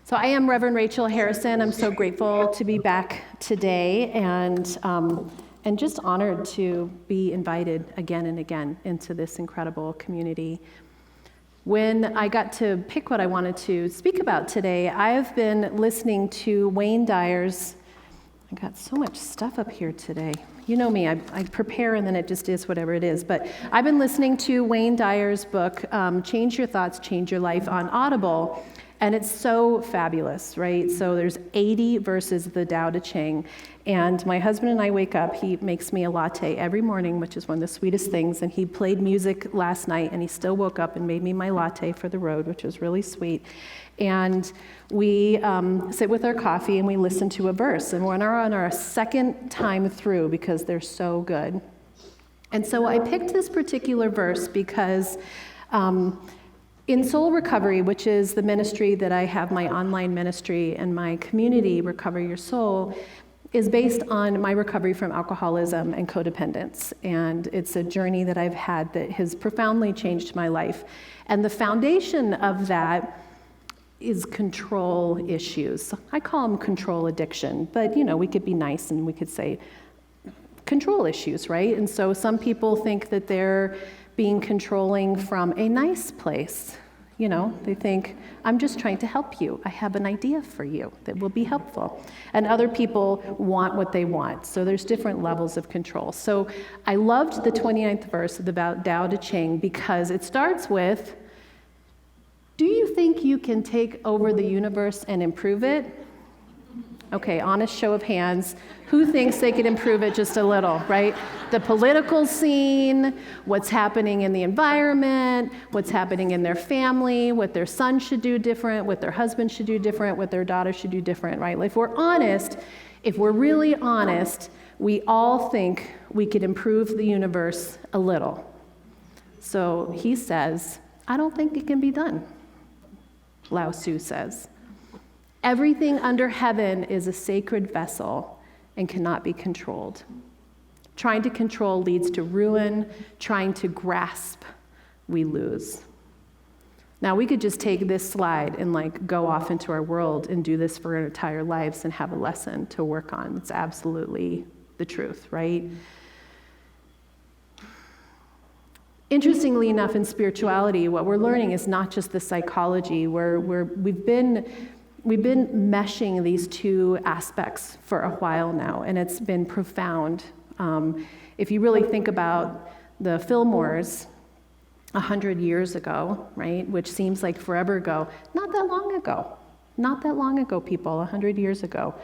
So I am Reverend Rachel Harrison. I'm so grateful to be back today and just honored to be invited again and again into this incredible community. When I got to pick what I wanted to speak about today, I have been listening to Wayne Dyer's, I got so much stuff up here today. You know me, I prepare and then it just is whatever it is. But I've been listening to Wayne Dyer's book, Change Your Thoughts, Change Your Life on Audible. And it's so fabulous, right? So there's 80 verses of the Tao Te Ching. And my husband and I wake up, he makes me a latte every morning, which is one of the sweetest things. And he played music last night and he still woke up and made me my latte for the road, which was really sweet. And we sit with our coffee and we listen to a verse. And we're on our second time through because they're so good. And so I picked this particular verse because in Soul Recovery, which is the ministry that I have, my online ministry and my community, Recover Your Soul, is based on my recovery from alcoholism and codependence. And it's a journey that I've had that has profoundly changed my life. And the foundation of that is control issues. I call them control addiction, but we could be nice and we could say control issues, right? And so some people think that they're being controlling from a nice place. They think, I'm just trying to help you. I have an idea for you that will be helpful. And other people want what they want. So there's different levels of control. So I loved the 29th verse of the Tao Te Ching because it starts with, do you think you can take over the universe and improve it? Okay, honest show of hands. Who thinks they could improve it just a little, right? The political scene, what's happening in the environment, what's happening in their family, what their son should do different, what their husband should do different, what their daughter should do different, right? If we're honest, if we're really honest, we all think we could improve the universe a little. So he says, I don't think it can be done, Lao Tzu says. Everything under heaven is a sacred vessel and cannot be controlled. Trying to control leads to ruin. Trying to grasp, we lose. Now, we could just take this slide and go off into our world and do this for our entire lives and have a lesson to work on. It's absolutely the truth, right? Interestingly enough, in spirituality, what we're learning is not just the psychology. We've been meshing these two aspects for a while now, and it's been profound. If you really think about the Fillmores 100 years ago, right, which seems like forever ago, not that long ago, people, 100 years ago.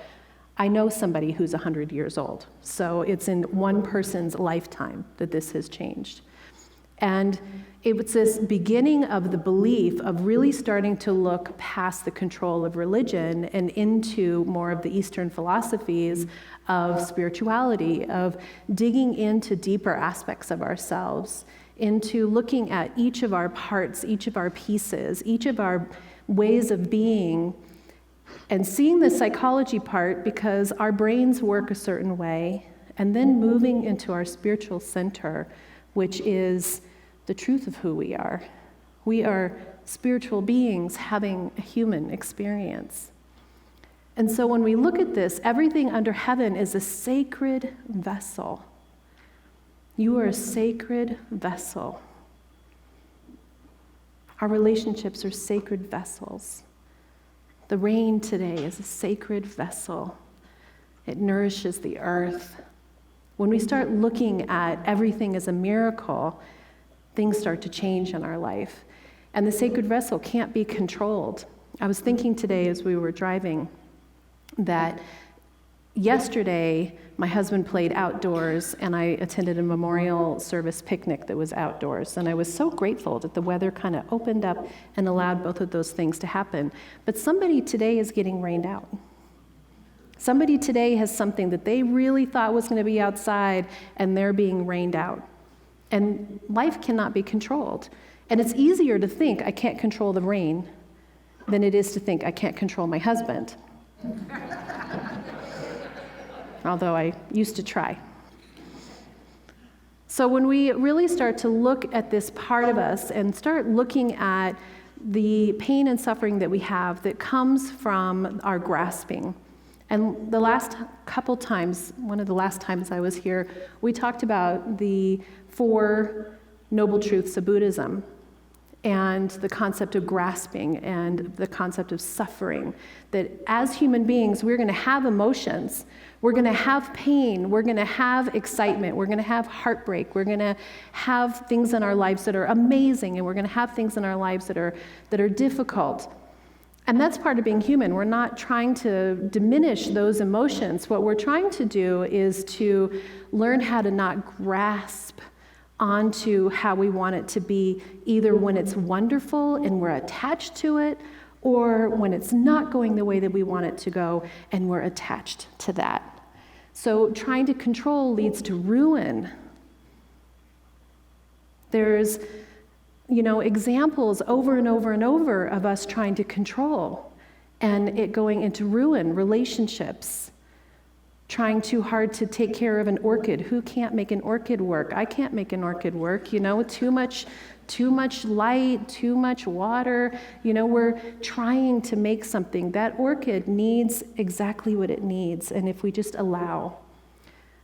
I know somebody who's 100 years old, so it's in one person's lifetime that this has changed. And it was this beginning of the belief of really starting to look past the control of religion and into more of the Eastern philosophies of spirituality, of digging into deeper aspects of ourselves, into looking at each of our parts, each of our pieces, each of our ways of being, and seeing the psychology part because our brains work a certain way, and then moving into our spiritual center, which is the truth of who we are. We are spiritual beings having a human experience. And so when we look at this, everything under heaven is a sacred vessel. You are a sacred vessel. Our relationships are sacred vessels. The rain today is a sacred vessel. It nourishes the earth. When we start looking at everything as a miracle, things start to change in our life. And the sacred vessel can't be controlled. I was thinking today as we were driving that yesterday my husband played outdoors and I attended a memorial service picnic that was outdoors. And I was so grateful that the weather kind of opened up and allowed both of those things to happen. But somebody today is getting rained out. Somebody today has something that they really thought was going to be outside and they're being rained out. And life cannot be controlled. And it's easier to think I can't control the rain than it is to think I can't control my husband. Although I used to try. So when we really start to look at this part of us and start looking at the pain and suffering that we have that comes from our grasping. And the last couple times, one of the last times I was here, we talked about the 4 noble truths of Buddhism and the concept of grasping and the concept of suffering. That as human beings, we're going to have emotions. We're going to have pain. We're going to have excitement. We're going to have heartbreak. We're going to have things in our lives that are amazing, and we're going to have things in our lives that are difficult. And that's part of being human. We're not trying to diminish those emotions. What we're trying to do is to learn how to not grasp onto how we want it to be, either when it's wonderful and we're attached to it, or when it's not going the way that we want it to go and we're attached to that. So trying to control leads to ruin. There's examples over and over and over of us trying to control and it going into ruin, relationships, trying too hard to take care of an orchid. Who can't make an orchid work? I can't make an orchid work, too much light, too much water. We're trying to make something. That orchid needs exactly what it needs, and if we just allow.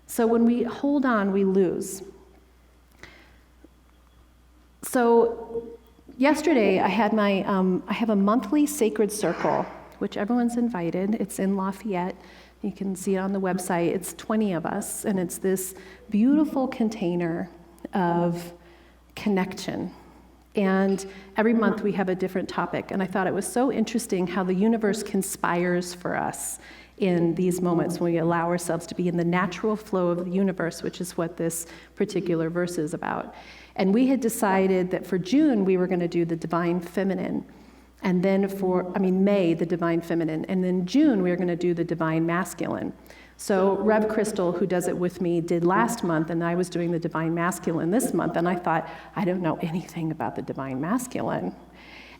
So when we hold on, we lose. So yesterday I had I have a monthly sacred circle, which everyone's invited. It's in Lafayette. You can see it on the website. It's 20 of us, and it's this beautiful container of connection. And every month we have a different topic, and I thought it was so interesting how the universe conspires for us in these moments when we allow ourselves to be in the natural flow of the universe, which is what this particular verse is about. And we had decided that for June we were going to do the divine feminine. And then May, the divine feminine. And then June, we were going to do the divine masculine. So Rev Crystal, who does it with me, did last month, and I was doing the divine masculine this month. And I thought, I don't know anything about the divine masculine.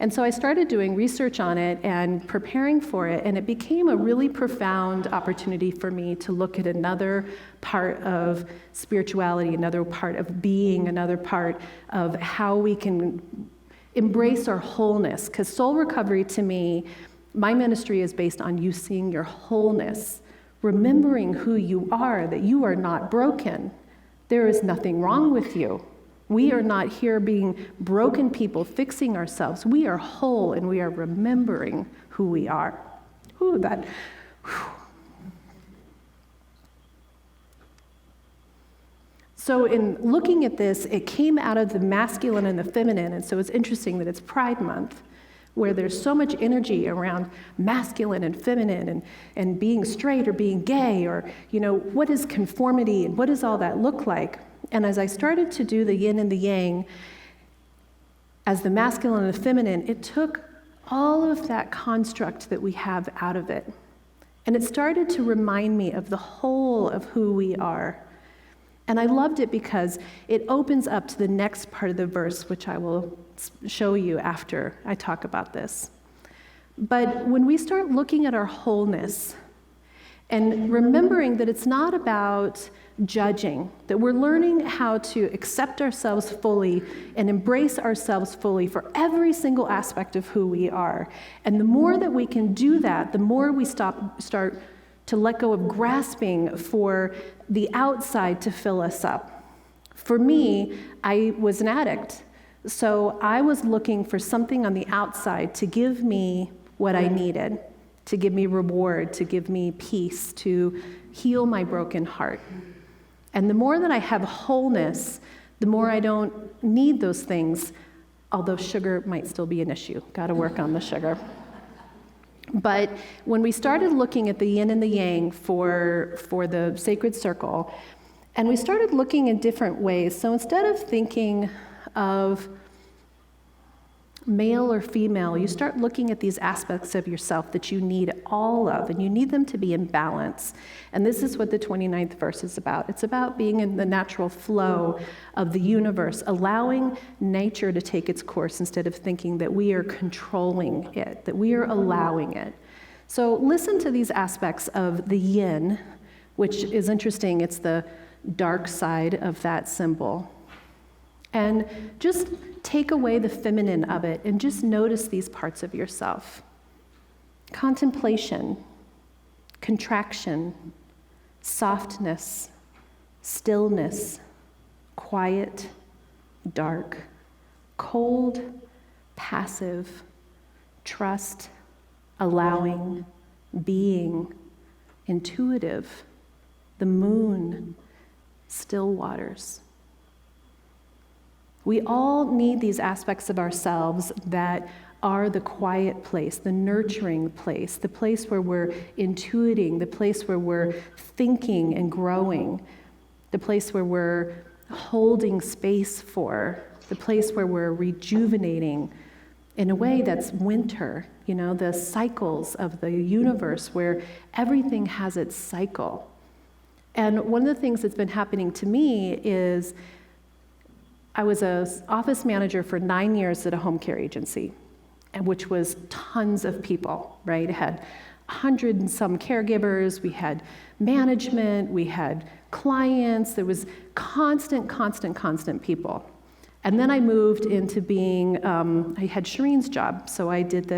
And so I started doing research on it and preparing for it. And it became a really profound opportunity for me to look at another part of spirituality, another part of being, another part of how we can embrace our wholeness, because soul recovery to me, my ministry is based on you seeing your wholeness, remembering who you are, that you are not broken. There is nothing wrong with you. We are not here being broken people, fixing ourselves. We are whole, and we are remembering who we are. Whew. So in looking at this, it came out of the masculine and the feminine, and so it's interesting that it's Pride Month, where there's so much energy around masculine and feminine and being straight or being gay, or, what is conformity and what does all that look like? And as I started to do the yin and the yang as the masculine and the feminine, it took all of that construct that we have out of it. And it started to remind me of the whole of who we are. And I loved it because it opens up to the next part of the verse, which I will show you after I talk about this. But when we start looking at our wholeness and remembering that it's not about judging, that we're learning how to accept ourselves fully and embrace ourselves fully for every single aspect of who we are. And the more that we can do that, the more we start to let go of grasping for the outside to fill us up. For me, I was an addict, so I was looking for something on the outside to give me what I needed, to give me reward, to give me peace, to heal my broken heart. And the more that I have wholeness, the more I don't need those things, although sugar might still be an issue. Got to work on the sugar. But when we started looking at the yin and the yang for the sacred circle, and we started looking in different ways, so instead of thinking of male or female, you start looking at these aspects of yourself that you need all of, and you need them to be in balance. And this is what the 29th verse is about. It's about being in the natural flow of the universe, allowing nature to take its course instead of thinking that we are controlling it, that we are allowing it. So listen to these aspects of the yin, which is interesting. It's the dark side of that symbol. And just take away the feminine of it and just notice these parts of yourself. Contemplation, contraction, softness, stillness, quiet, dark, cold, passive, trust, allowing, being, intuitive, the moon, still waters. We all need these aspects of ourselves that are the quiet place, the nurturing place, the place where we're intuiting, the place where we're thinking and growing, the place where we're holding space for, the place where we're rejuvenating in a way that's winter, the cycles of the universe where everything has its cycle. And one of the things that's been happening to me is I was an office manager for 9 years at a home care agency, which was tons of people, right? It had 100 and some caregivers, we had management, we had clients, there was constant people. And then I moved into being, I had Shireen's job, so I did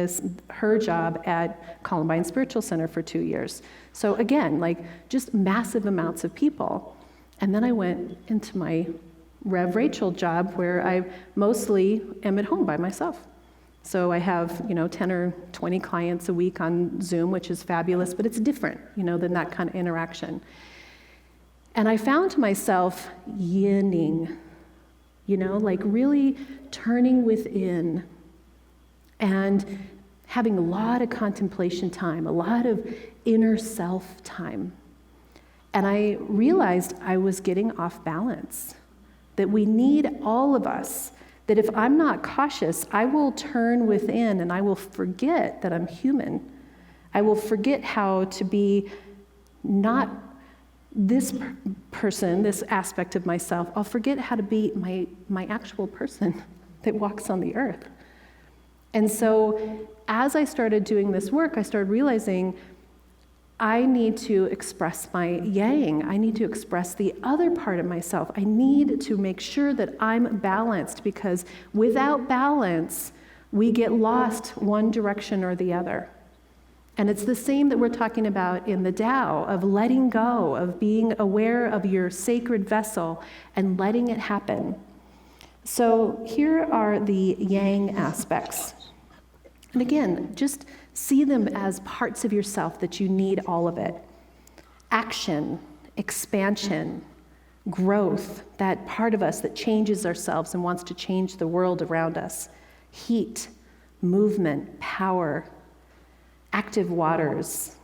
her job at Columbine Spiritual Center for 2 years. So again, just massive amounts of people. And then I went into my Rev Rachel job where I mostly am at home by myself. So I have, 10 or 20 clients a week on Zoom, which is fabulous, but it's different, than that kind of interaction. And I found myself yinning, really turning within and having a lot of contemplation time, a lot of inner self time. And I realized I was getting off balance, that we need all of us, that if I'm not cautious, I will turn within and I will forget that I'm human. I will forget how to be not this person, this aspect of myself. I'll forget how to be my actual person that walks on the earth. And so as I started doing this work, I started realizing I need to express my yang. I need to express the other part of myself. I need to make sure that I'm balanced, because without balance, we get lost one direction or the other. And it's the same that we're talking about in the Tao, of letting go, of being aware of your sacred vessel and letting it happen. So here are the yang aspects. And again, just see them as parts of yourself that you need all of it. Action, expansion, growth, that part of us that changes ourselves and wants to change the world around us. Heat, movement, power, active waters,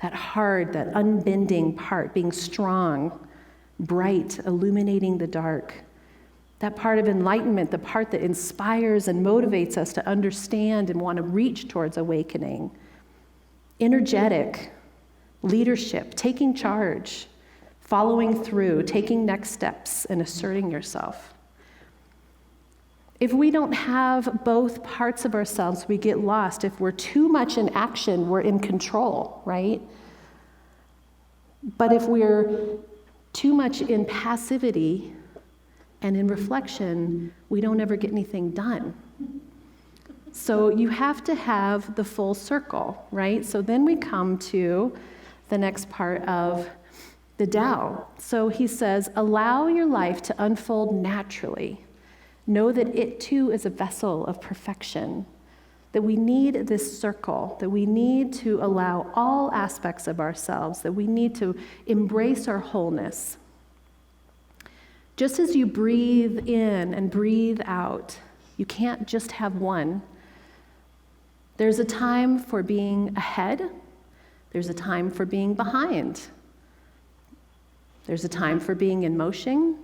that hard, that unbending part, being strong, bright, illuminating the dark. That part of enlightenment, the part that inspires and motivates us to understand and want to reach towards awakening. Energetic, leadership, taking charge, following through, taking next steps, and asserting yourself. If we don't have both parts of ourselves, we get lost. If we're too much in action, we're in control, right? But if we're too much in passivity and in reflection, we don't ever get anything done. So you have to have the full circle, right? So then we come to the next part of the Tao. So he says, allow your life to unfold naturally. Know that it too is a vessel of perfection, that we need this circle, that we need to allow all aspects of ourselves, that we need to embrace our wholeness. Just as you breathe in and breathe out, you can't just have one. There's a time for being ahead. There's a time for being behind. There's a time for being in motion.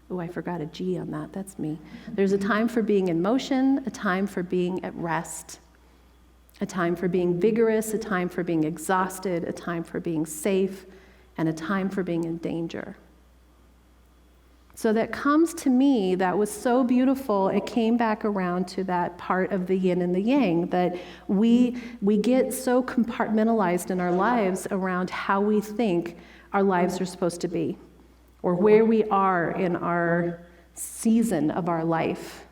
Oh, I forgot a G on that. That's me. There's a time for being in motion, a time for being at rest, a time for being vigorous, a time for being exhausted, a time for being safe, and a time for being in danger. So that comes to me, that was so beautiful. It came back around to that part of the yin and the yang, that we get so compartmentalized in our lives around how we think our lives are supposed to be, or where we are in our season of our life.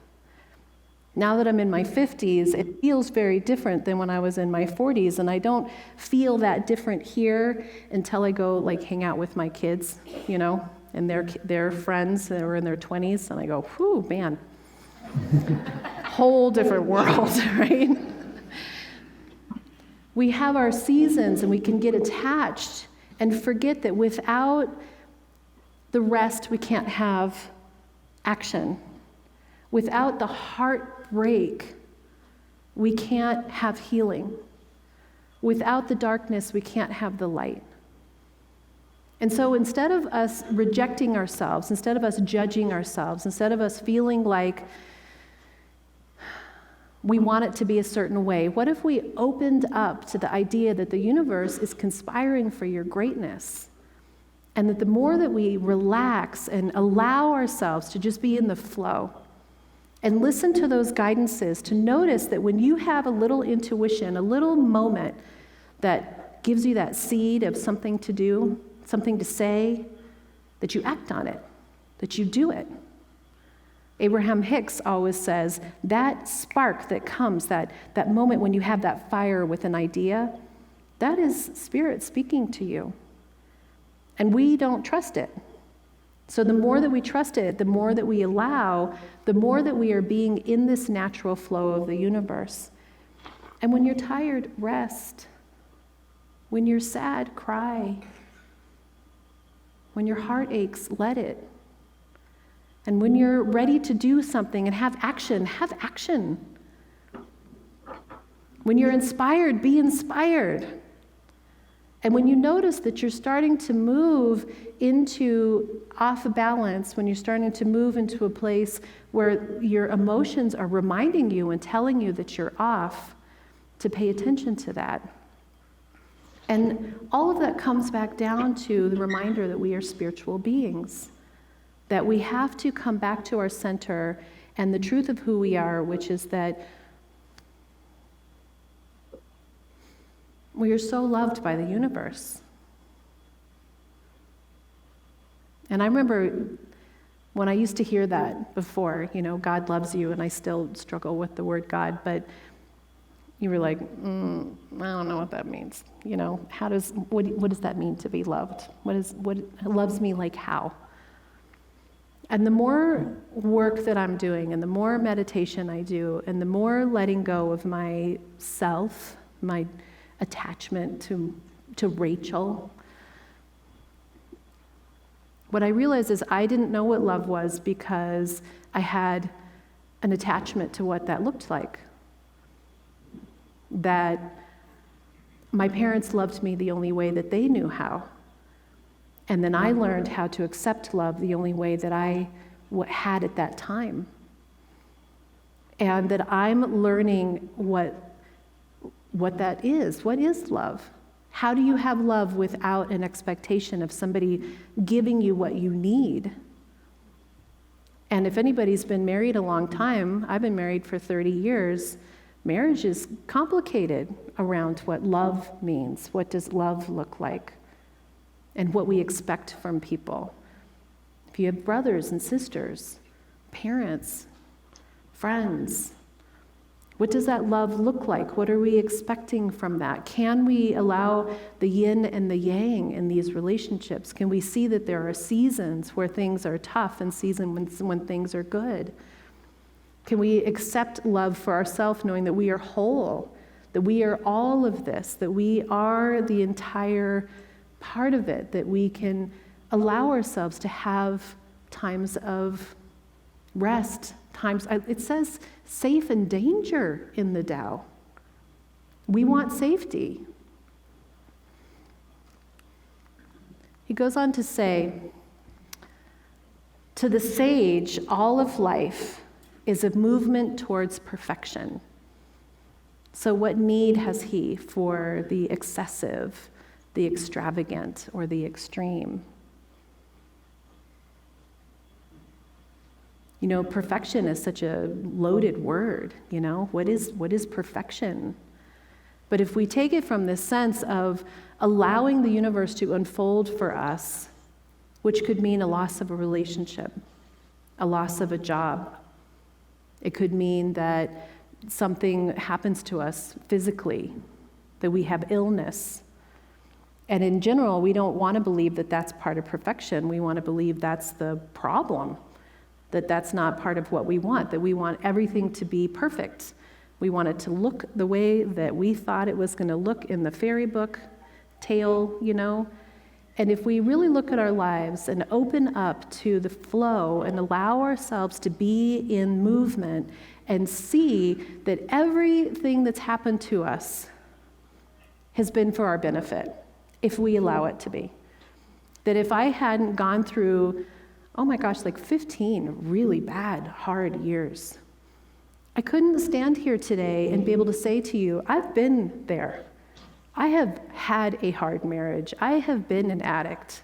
Now that I'm in my 50s, it feels very different than when I was in my 40s, and I don't feel that different here until I go like hang out with my kids, and their friends that are in their 20s, and I go, whew, man, whole different world, right? We have our seasons, and we can get attached and forget that without the rest, we can't have action. Without the heartbreak, we can't have healing. Without the darkness, we can't have the light. And so instead of us rejecting ourselves, instead of us judging ourselves, instead of us feeling like we want it to be a certain way, what if we opened up to the idea that the universe is conspiring for your greatness? And that the more that we relax and allow ourselves to just be in the flow, and listen to those guidances, to notice that when you have a little intuition, a little moment that gives you that seed of something to do, something to say, that you act on it, that you do it. Abraham Hicks always says, that spark that comes, that moment when you have that fire with an idea, that is Spirit speaking to you. And we don't trust it. So the more that we trust it, the more that we allow, the more that we are being in this natural flow of the universe. And when you're tired, rest. When you're sad, cry. When your heart aches, let it. And when you're ready to do something and have action, have action. When you're inspired, be inspired. And when you notice that you're starting to move into off balance, when you're starting to move into a place where your emotions are reminding you and telling you that you're off, to pay attention to that. And all of that comes back down to the reminder that we are spiritual beings, that we have to come back to our center and the truth of who we are, which is that we are so loved by the universe. And I remember when I used to hear that before, God loves you, and I still struggle with the word God, but you were like, I don't know what that means. What does that mean to be loved? What loves me like how? And the more work that I'm doing, and the more meditation I do, and the more letting go of myself, my attachment to Rachel, what I realized is I didn't know what love was because I had an attachment to what that looked like. That my parents loved me the only way that they knew how. And then I learned how to accept love the only way that I had at that time. And that I'm learning what that is. What is love? How do you have love without an expectation of somebody giving you what you need? And if anybody's been married a long time, I've been married for 30 years, marriage is complicated around what love means. What does love look like? And what we expect from people. If you have brothers and sisters, parents, friends, what does that love look like? What are we expecting from that? Can we allow the yin and the yang in these relationships? Can we see that there are seasons where things are tough and seasons when things are good? Can we accept love for ourselves, knowing that we are whole, that we are all of this, that we are the entire part of it, that we can allow ourselves to have times of rest, it says safe and danger in the Tao. We want safety. He goes on to say, to the sage, all of life is a movement towards perfection. So what need has he for the excessive, the extravagant, or the extreme? Perfection is such a loaded word, What is perfection? But if we take it from this sense of allowing the universe to unfold for us, which could mean a loss of a relationship, a loss of a job. It could mean that something happens to us physically, that we have illness. And in general, we don't want to believe that that's part of perfection. We want to believe that's the problem, that that's not part of what we want, that we want everything to be perfect. We want it to look the way that we thought it was going to look in the fairy book tale, And if we really look at our lives and open up to the flow and allow ourselves to be in movement and see that everything that's happened to us has been for our benefit, if we allow it to be. That if I hadn't gone through, 15 really bad, hard years, I couldn't stand here today and be able to say to you, I've been there. I have had a hard marriage. I have been an addict.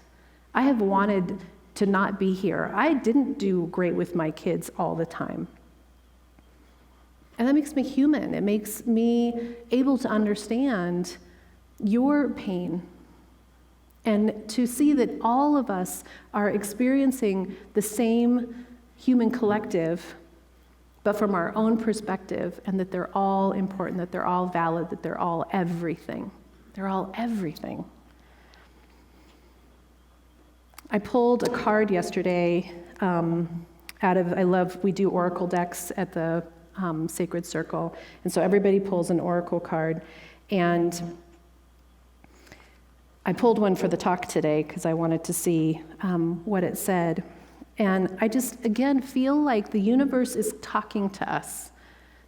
I have wanted to not be here. I didn't do great with my kids all the time. And that makes me human. It makes me able to understand your pain and to see that all of us are experiencing the same human collective, but from our own perspective, and that they're all important, that they're all valid, that they're all everything. They're all everything. I pulled a card yesterday we do oracle decks at the Sacred Circle, and so everybody pulls an oracle card, and I pulled one for the talk today because I wanted to see what it said. And I just, again, feel like the universe is talking to us.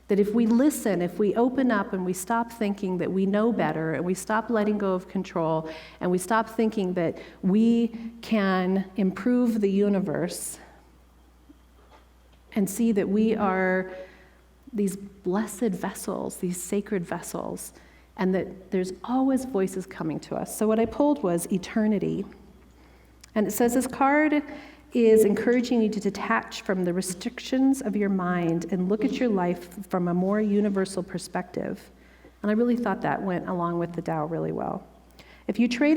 That if we listen, if we open up and we stop thinking that we know better, and we stop letting go of control, and we stop thinking that we can improve the universe, and see that we are these blessed vessels, these sacred vessels, and that there's always voices coming to us. So what I pulled was eternity. And it says this card is encouraging you to detach from the restrictions of your mind and look at your life from a more universal perspective. And I really thought that went along with the Tao really well. If you try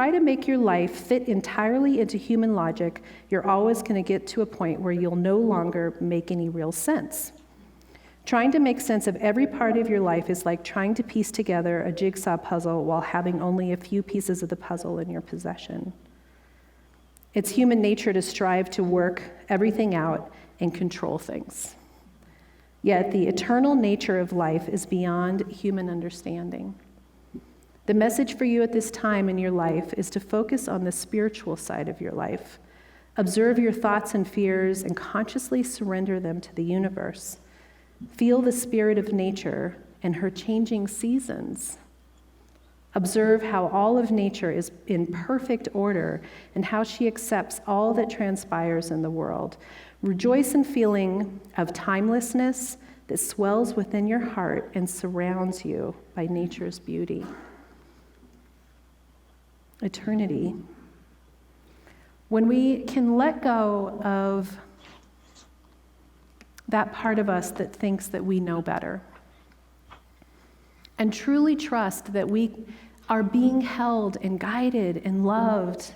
to make your life fit entirely into human logic, you're always going to get to a point where you'll no longer make any real sense. Trying to make sense of every part of your life is like trying to piece together a jigsaw puzzle while having only a few pieces of the puzzle in your possession. It's human nature to strive to work everything out and control things. Yet the eternal nature of life is beyond human understanding. The message for you at this time in your life is to focus on the spiritual side of your life. Observe your thoughts and fears and consciously surrender them to the universe. Feel the spirit of nature and her changing seasons. Observe how all of nature is in perfect order and how she accepts all that transpires in the world. Rejoice in feeling of timelessness that swells within your heart and surrounds you by nature's beauty. Eternity. When we can let go of that part of us that thinks that we know better, and truly trust that we are being held and guided and loved,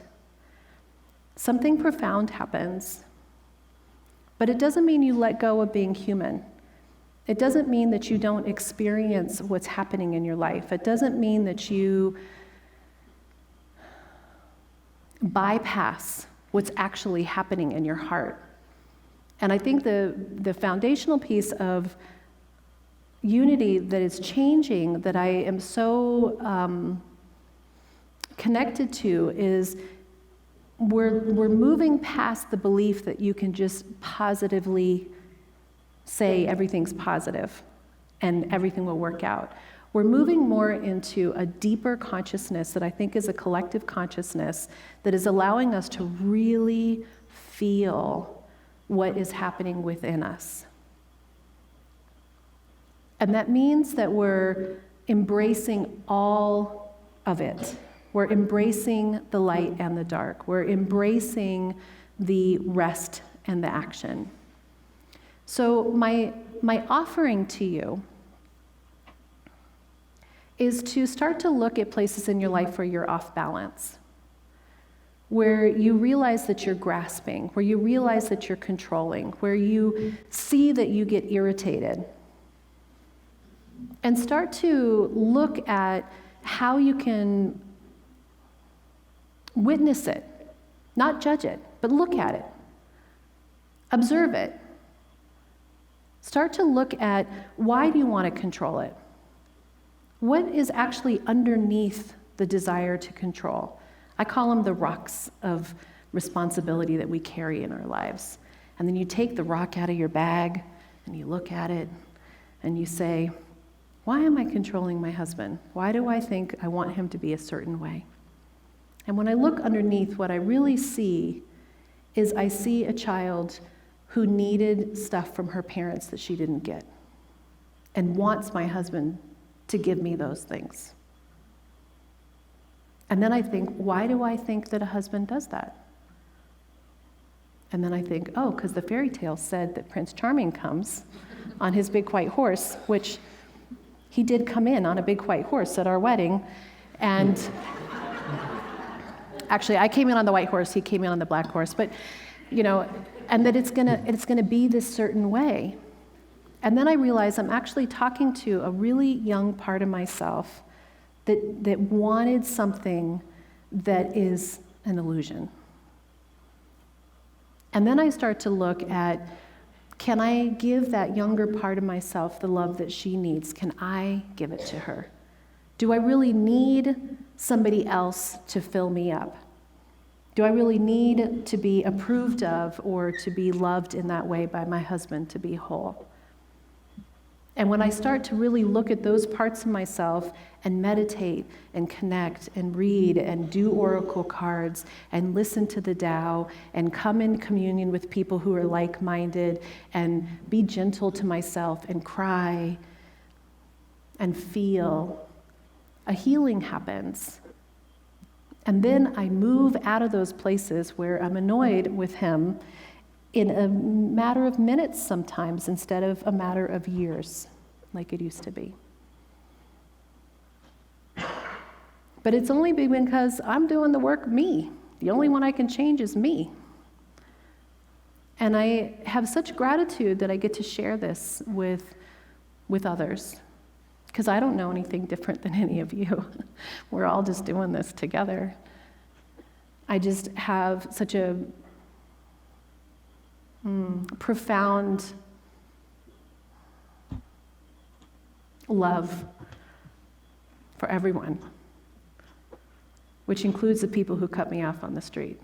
something profound happens. But it doesn't mean you let go of being human. It doesn't mean that you don't experience what's happening in your life. It doesn't mean that you bypass what's actually happening in your heart. And I think the foundational piece of unity that is changing, that I am so connected to, is we're moving past the belief that you can just positively say everything's positive and everything will work out. We're moving more into a deeper consciousness that I think is a collective consciousness that is allowing us to really feel what is happening within us. And that means that we're embracing all of it. We're embracing the light and the dark. We're embracing the rest and the action. So my offering to you is to start to look at places in your life where you're off balance, where you realize that you're grasping, where you realize that you're controlling, where you see that you get irritated. And start to look at how you can witness it, not judge it, but look at it. Observe it. Start to look at, why do you want to control it? What is actually underneath the desire to control? I call them the rocks of responsibility that we carry in our lives. And then you take the rock out of your bag and you look at it and you say, why am I controlling my husband? Why do I think I want him to be a certain way? And when I look underneath, what I really see is I see a child who needed stuff from her parents that she didn't get and wants my husband to give me those things. And then I think, why do I think that a husband does that? And then I think, oh, because the fairy tale said that Prince Charming comes on his big white horse, which he did come in on a big white horse at our wedding. And actually, I came in on the white horse, he came in on the black horse, but, and that it's gonna be this certain way. And then I realized I'm actually talking to a really young part of myself that wanted something that is an illusion. And then I start to look at, can I give that younger part of myself the love that she needs? Can I give it to her? Do I really need somebody else to fill me up? Do I really need to be approved of or to be loved in that way by my husband to be whole? And when I start to really look at those parts of myself and meditate and connect and read and do oracle cards and listen to the Tao and come in communion with people who are like-minded and be gentle to myself and cry and feel, a healing happens. And then I move out of those places where I'm annoyed with him in a matter of minutes sometimes instead of a matter of years, like it used to be. But it's only because I'm doing the work me. The only one I can change is me. And I have such gratitude that I get to share this with others, because I don't know anything different than any of you. We're all just doing this together. I just have such a profound love for everyone, which includes the people who cut me off on the street.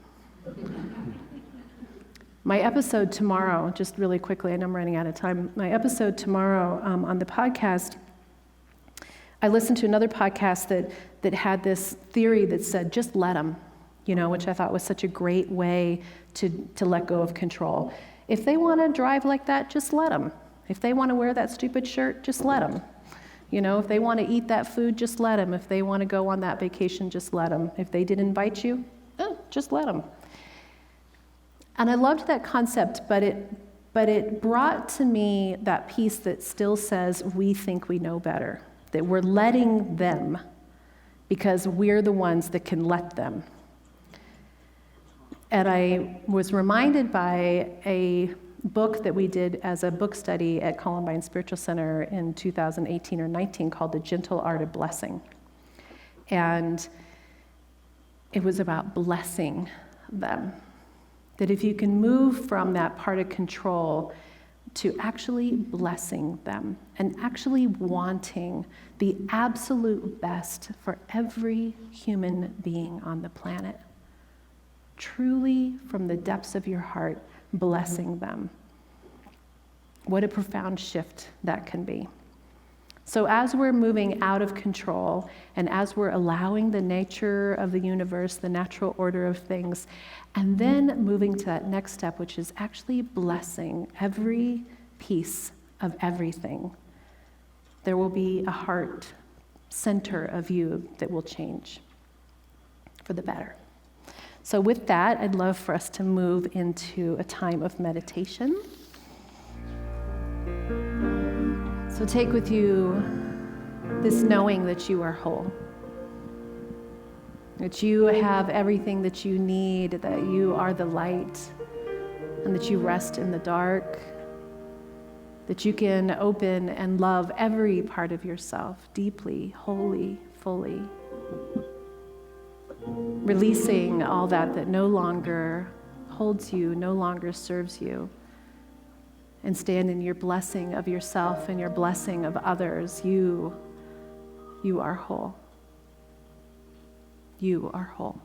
My episode tomorrow, just really quickly, I know I'm running out of time. My episode tomorrow on the podcast, I listened to another podcast that had this theory that said, just let them, which I thought was such a great way to let go of control. If they want to drive like that, just let them. If they want to wear that stupid shirt, just let them. If they want to eat that food, just let them. If they want to go on that vacation, just let them. If they didn't invite you, just let them. And I loved that concept, but it brought to me that piece that still says we think we know better, that we're letting them because we're the ones that can let them. And I was reminded by a book that we did as a book study at Columbine Spiritual Center in 2018 or 19 called The Gentle Art of Blessing. And it was about blessing them. That if you can move from that part of control to actually blessing them and actually wanting the absolute best for every human being on the planet, truly from the depths of your heart, blessing them. What a profound shift that can be. So as we're moving out of control and as we're allowing the nature of the universe, the natural order of things, and then moving to that next step, which is actually blessing every piece of everything, there will be a heart center of you that will change for the better. So with that, I'd love for us to move into a time of meditation. So take with you this knowing that you are whole. that you have everything that you need, that you are the light, and that you rest in the dark, that you can open and love every part of yourself deeply, wholly, fully, releasing all that no longer holds you, no longer serves you, and stand in your blessing of yourself and your blessing of others. You are whole. You are whole.